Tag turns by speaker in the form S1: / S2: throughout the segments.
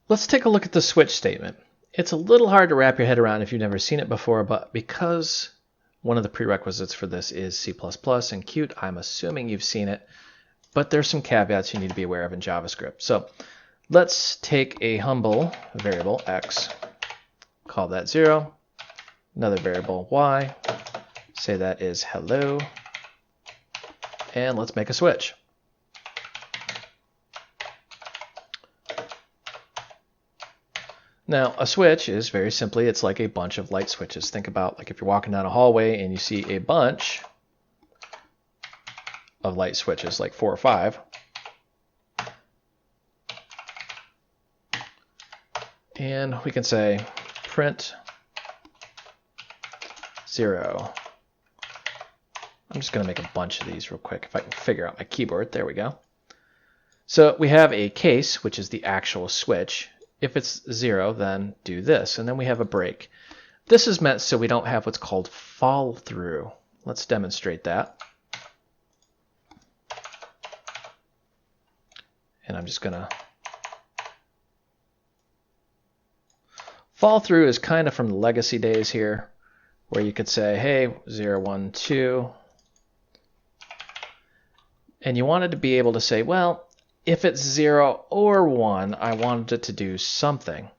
S1: Let's take a look at the switch statement. It's a little hard to wrap your head around if you've never seen it before, but because one of the prerequisites for this is C++ and Qt, I'm assuming you've seen it, but there's some caveats you need to be aware of in JavaScript. So let's take a humble variable x, call that 0, another variable y, say that is hello, and let's make a switch. Now, a switch is very simply, it's like a bunch of light switches. Think about like if you're walking down a hallway and you see a bunch of light switches, like 4 or 5. And we can say print 0. I'm just going to make a bunch of these real quick if I can figure out my keyboard. There we go. So we have a case, which is the actual switch. If it's 0, then do this. And then we have a break. This is meant so we don't have what's called fall through. Let's demonstrate that. And I'm just going to... Fall through is kind of from the legacy days here, where you could say, hey, 0, 1, 2. And you wanted to be able to say, well, if it's 0 or 1, I wanted it to do something.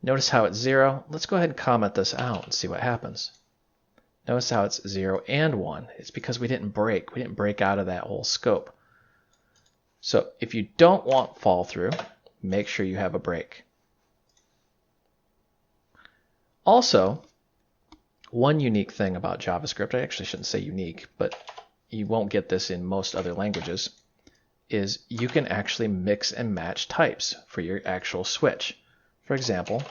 S1: Notice how it's 0. Let's go ahead and comment this out and see what happens. Notice how it's 0 and 1. It's because we didn't break. We didn't break out of that whole scope. So if you don't want fall through, make sure you have a break. Also, one unique thing about JavaScript, I actually shouldn't say unique, but you won't get this in most other languages, is you can actually mix and match types for your actual switch. For example,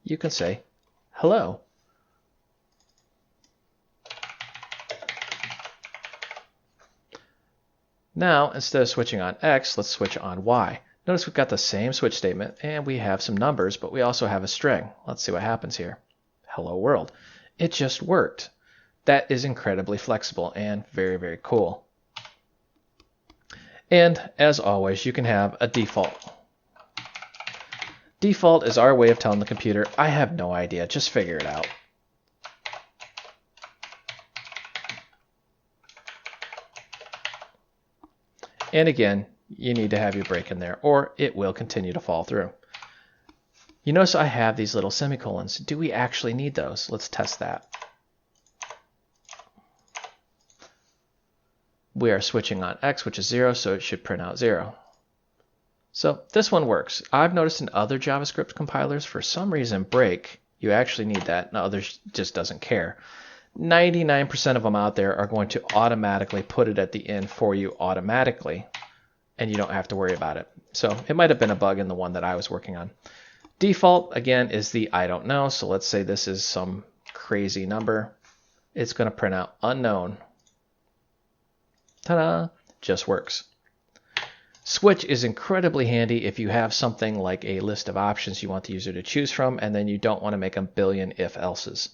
S1: you can say hello. Now, instead of switching on X, let's switch on Y. Notice we've got the same switch statement and we have some numbers, but we also have a string. Let's see what happens here. Hello world. It just worked. That is incredibly flexible and very, very cool. And as always, you can have a default. Default is our way of telling the computer, I have no idea, just figure it out. And again, you need to have your break in there or it will continue to fall through. You notice I have these little semicolons. Do we actually need those? Let's test that. We are switching on X, which is 0, so it should print out 0. So this one works. I've noticed in other JavaScript compilers, for some reason, break, you actually need that, and others just doesn't care. 99% of them out there are going to automatically put it at the end for you automatically, and you don't have to worry about it. So it might have been a bug in the one that I was working on. Default, again, is the I don't know. So let's say this is some crazy number. It's going to print out unknown. Ta-da! Just works. Switch is incredibly handy if you have something like a list of options you want the user to choose from, and then you don't want to make a billion if-elses.